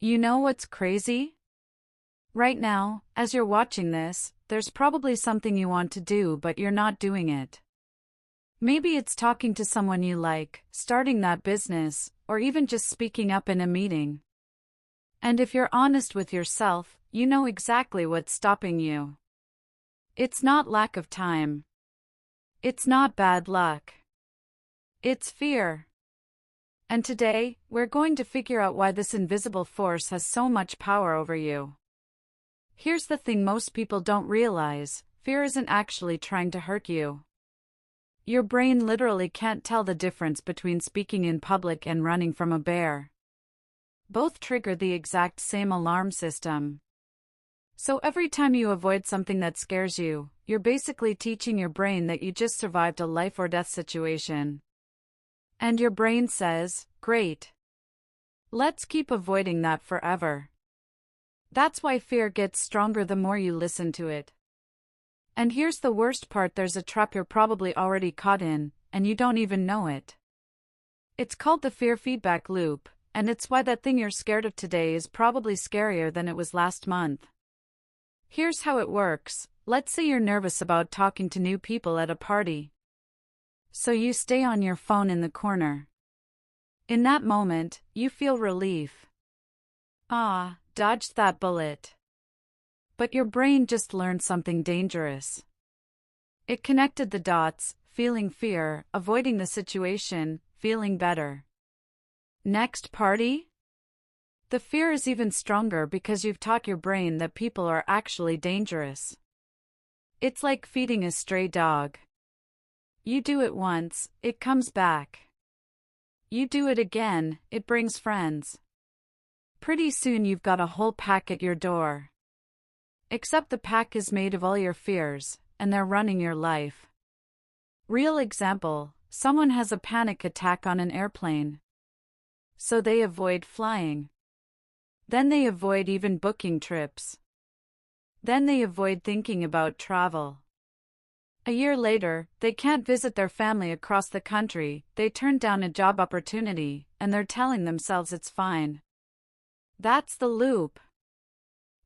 You know what's crazy? Right now, as you're watching this, there's probably something you want to do but you're not doing it. Maybe it's talking to someone you like, starting that business, or even just speaking up in a meeting. And if you're honest with yourself, you know exactly what's stopping you. It's not lack of time. It's not bad luck. It's fear. And today, we're going to figure out why this invisible force has so much power over you. Here's the thing most people don't realize: fear isn't actually trying to hurt you. Your brain literally can't tell the difference between speaking in public and running from a bear. Both trigger the exact same alarm system. So every time you avoid something that scares you, you're basically teaching your brain that you just survived a life or death situation. And your brain says, "Great. Let's keep avoiding that forever." That's why fear gets stronger the more you listen to it. And here's the worst part: there's a trap you're probably already caught in, and you don't even know it. It's called the fear feedback loop, and it's why that thing you're scared of today is probably scarier than it was last month. Here's how it works. Let's say you're nervous about talking to new people at a party. So you stay on your phone in the corner. In that moment, you feel relief. Ah, dodged that bullet. But your brain just learned something dangerous. It connected the dots, feeling fear, avoiding the situation, feeling better. Next party? The fear is even stronger because you've taught your brain that people are actually dangerous. It's like feeding a stray dog. You do it once, it comes back. You do it again, it brings friends. Pretty soon you've got a whole pack at your door. Except the pack is made of all your fears, and they're running your life. Real example: someone has a panic attack on an airplane. So they avoid flying. Then they avoid even booking trips. Then they avoid thinking about travel. A year later, they can't visit their family across the country, they turn down a job opportunity, and they're telling themselves it's fine. That's the loop.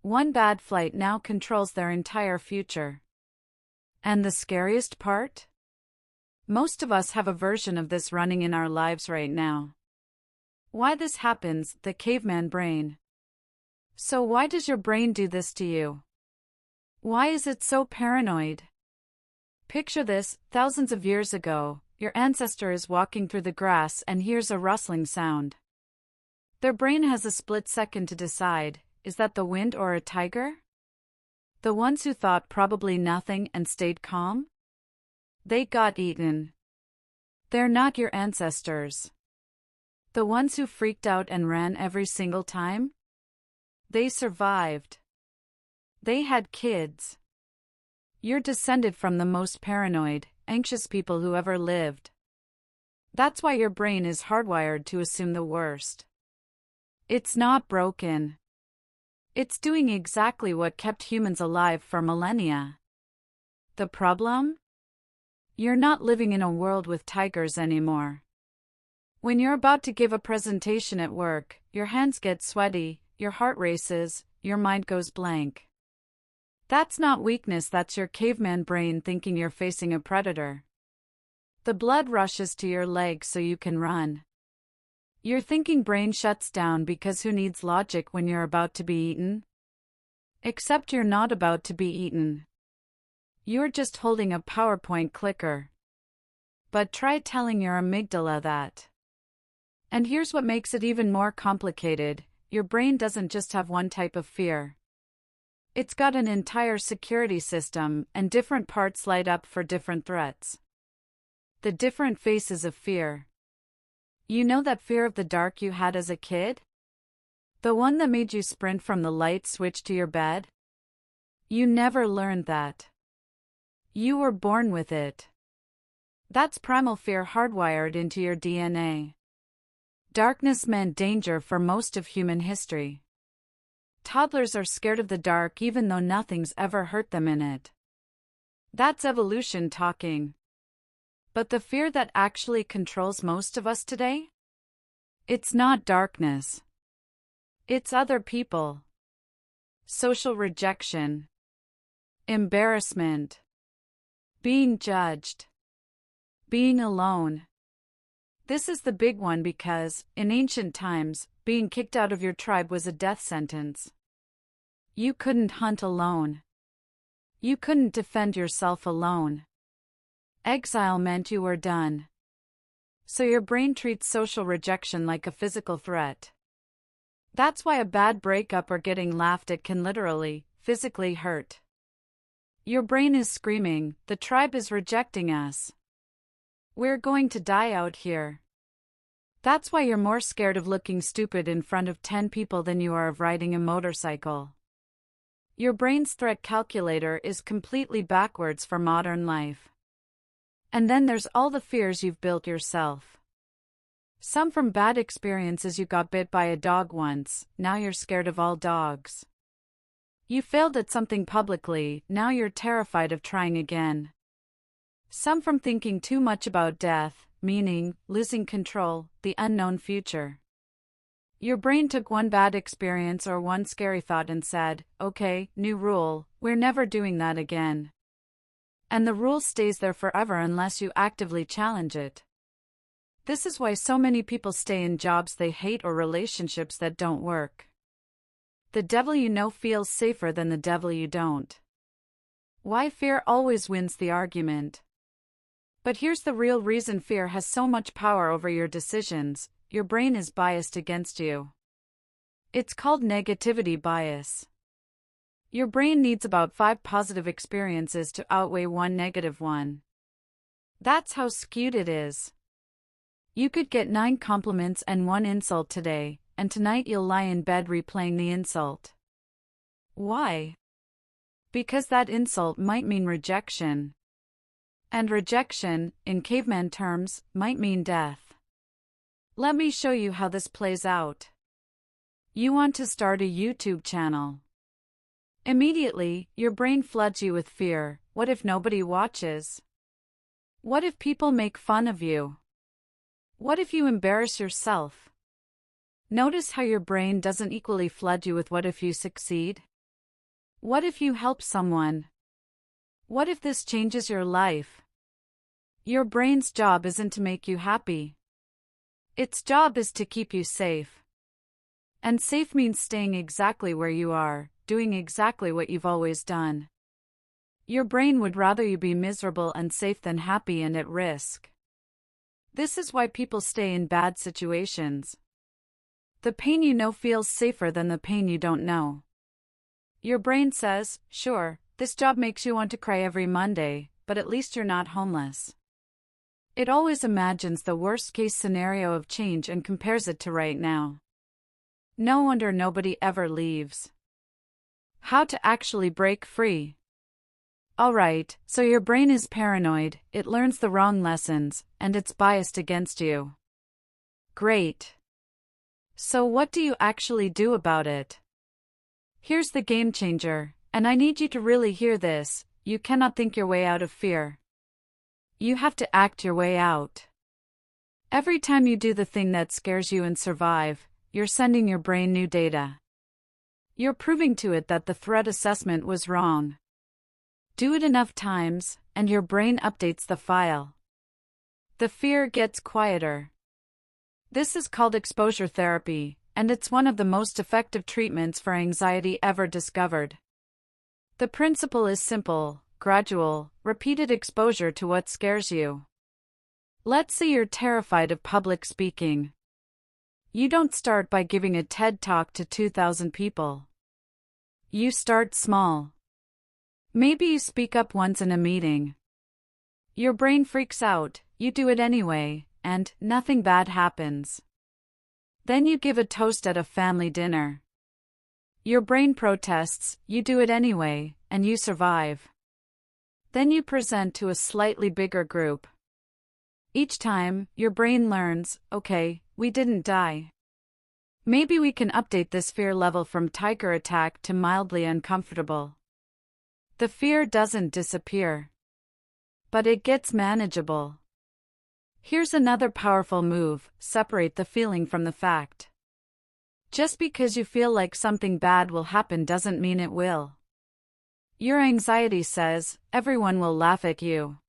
One bad flight now controls their entire future. And the scariest part? Most of us have a version of this running in our lives right now. Why this happens: the caveman brain. So why does your brain do this to you? Why is it so paranoid? Picture this: thousands of years ago, your ancestor is walking through the grass and hears a rustling sound. Their brain has a split second to decide: is that the wind or a tiger? The ones who thought probably nothing and stayed calm? They got eaten. They're not your ancestors. The ones who freaked out and ran every single time? They survived. They had kids. You're descended from the most paranoid, anxious people who ever lived. That's why your brain is hardwired to assume the worst. It's not broken. It's doing exactly what kept humans alive for millennia. The problem? You're not living in a world with tigers anymore. When you're about to give a presentation at work, your hands get sweaty, your heart races, your mind goes blank. That's not weakness, that's your caveman brain thinking you're facing a predator. The blood rushes to your legs so you can run. Your thinking brain shuts down because who needs logic when you're about to be eaten? Except you're not about to be eaten. You're just holding a PowerPoint clicker. But try telling your amygdala that. And here's what makes it even more complicated: your brain doesn't just have one type of fear. It's got an entire security system, and different parts light up for different threats. The different faces of fear. You know that fear of the dark you had as a kid? The one that made you sprint from the light switch to your bed? You never learned that. You were born with it. That's primal fear hardwired into your DNA. Darkness meant danger for most of human history. Toddlers are scared of the dark even though nothing's ever hurt them in it. That's evolution talking. But the fear that actually controls most of us today? It's not darkness. It's other people. Social rejection. Embarrassment. Being judged. Being alone. This is the big one because, in ancient times, being kicked out of your tribe was a death sentence. You couldn't hunt alone. You couldn't defend yourself alone. Exile meant you were done. So your brain treats social rejection like a physical threat. That's why a bad breakup or getting laughed at can literally, physically hurt. Your brain is screaming, the tribe is rejecting us. We're going to die out here. That's why you're more scared of looking stupid in front of 10 people than you are of riding a motorcycle. Your brain's threat calculator is completely backwards for modern life. And then there's all the fears you've built yourself. Some from bad experiences. You got bit by a dog once, now you're scared of all dogs. You failed at something publicly, now you're terrified of trying again. Some from thinking too much about death, meaning, losing control, the unknown future. Your brain took one bad experience or one scary thought and said, okay, new rule, we're never doing that again. And the rule stays there forever unless you actively challenge it. This is why so many people stay in jobs they hate or relationships that don't work. The devil you know feels safer than the devil you don't. Why fear always wins the argument. But here's the real reason fear has so much power over your decisions: your brain is biased against you. It's called negativity bias. Your brain needs about 5 positive experiences to outweigh one negative one. That's how skewed it is. You could get 9 compliments and 1 insult today, and tonight you'll lie in bed replaying the insult. Why? Because that insult might mean rejection. And rejection, in caveman terms, might mean death. Let me show you how this plays out. You want to start a YouTube channel. Immediately, your brain floods you with fear. What if nobody watches? What if people make fun of you? What if you embarrass yourself? Notice how your brain doesn't equally flood you with what if you succeed? What if you help someone? What if this changes your life? Your brain's job isn't to make you happy. Its job is to keep you safe. And safe means staying exactly where you are, doing exactly what you've always done. Your brain would rather you be miserable and safe than happy and at risk. This is why people stay in bad situations. The pain you know feels safer than the pain you don't know. Your brain says, sure, this job makes you want to cry every Monday, but at least you're not homeless. It always imagines the worst-case scenario of change and compares it to right now. No wonder nobody ever leaves. How to actually break free. Alright, so your brain is paranoid, it learns the wrong lessons, and it's biased against you. Great. So what do you actually do about it? Here's the game changer, and I need you to really hear this: you cannot think your way out of fear. You have to act your way out. Every time you do the thing that scares you and survive, you're sending your brain new data. You're proving to it that the threat assessment was wrong. Do it enough times, and your brain updates the file. The fear gets quieter. This is called exposure therapy, and it's one of the most effective treatments for anxiety ever discovered. The principle is simple: gradual, repeated exposure to what scares you. Let's say you're terrified of public speaking. You don't start by giving a TED Talk to 2,000 people. You start small. Maybe you speak up once in a meeting. Your brain freaks out, you do it anyway, and nothing bad happens. Then you give a toast at a family dinner. Your brain protests, you do it anyway, and you survive. Then you present to a slightly bigger group. Each time, your brain learns, okay, we didn't die. Maybe we can update this fear level from tiger attack to mildly uncomfortable. The fear doesn't disappear. But it gets manageable. Here's another powerful move: separate the feeling from the fact. Just because you feel like something bad will happen doesn't mean it will. Your anxiety says, everyone will laugh at you.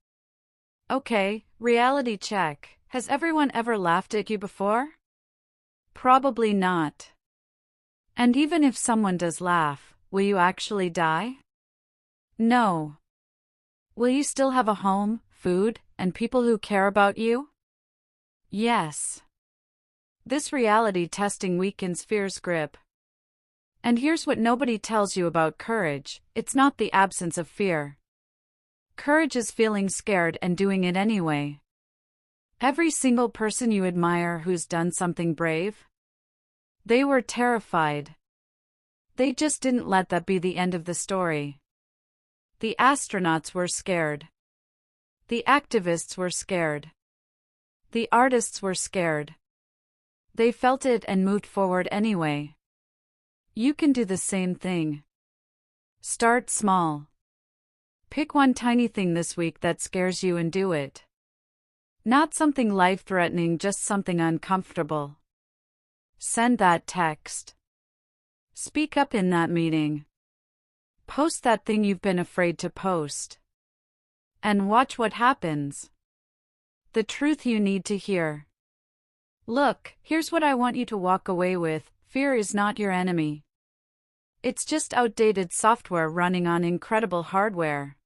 Okay, reality check. Has everyone ever laughed at you before? Probably not. And even if someone does laugh, will you actually die? No. Will you still have a home, food, and people who care about you? Yes. This reality testing weakens fear's grip. And here's what nobody tells you about courage: it's not the absence of fear. Courage is feeling scared and doing it anyway. Every single person you admire who's done something brave, they were terrified. They just didn't let that be the end of the story. The astronauts were scared. The activists were scared. The artists were scared. They felt it and moved forward anyway. You can do the same thing. Start small. Pick one tiny thing this week that scares you and do it. Not something life-threatening, just something uncomfortable. Send that text. Speak up in that meeting. Post that thing you've been afraid to post. And watch what happens. The truth you need to hear. Look, here's what I want you to walk away with: fear is not your enemy. It's just outdated software running on incredible hardware.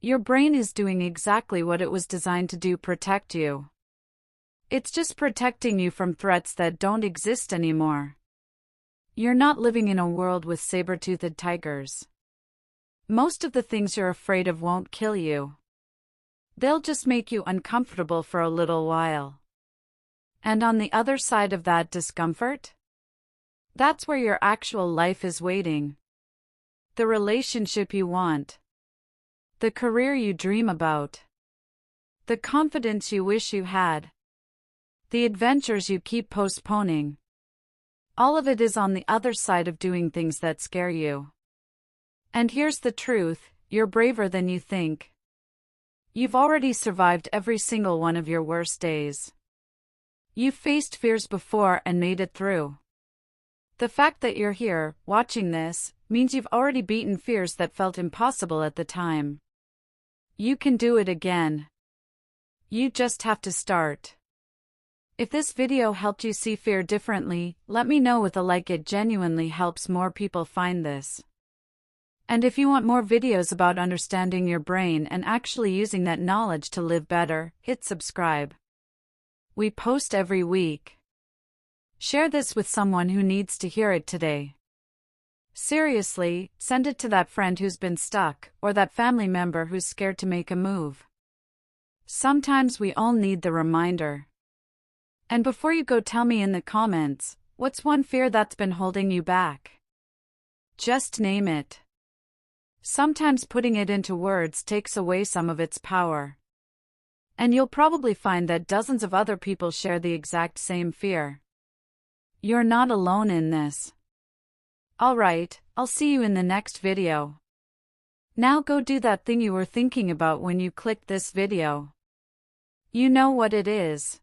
Your brain is doing exactly what it was designed to do: protect you. It's just protecting you from threats that don't exist anymore. You're not living in a world with saber-toothed tigers. Most of the things you're afraid of won't kill you. They'll just make you uncomfortable for a little while. And on the other side of that discomfort, that's where your actual life is waiting. The relationship you want. The career you dream about. The confidence you wish you had. The adventures you keep postponing. All of it is on the other side of doing things that scare you. And here's the truth: you're braver than you think. You've already survived every single one of your worst days. You've faced fears before and made it through. The fact that you're here, watching this, means you've already beaten fears that felt impossible at the time. You can do it again. You just have to start. If this video helped you see fear differently, let me know with a like. It genuinely helps more people find this. And if you want more videos about understanding your brain and actually using that knowledge to live better, hit subscribe. We post every week. Share this with someone who needs to hear it today. Seriously, send it to that friend who's been stuck, or that family member who's scared to make a move. Sometimes we all need the reminder. And before you go, tell me in the comments, what's one fear that's been holding you back? Just name it. Sometimes putting it into words takes away some of its power. And you'll probably find that dozens of other people share the exact same fear. You're not alone in this. Alright, I'll see you in the next video. Now go do that thing you were thinking about when you clicked this video. You know what it is.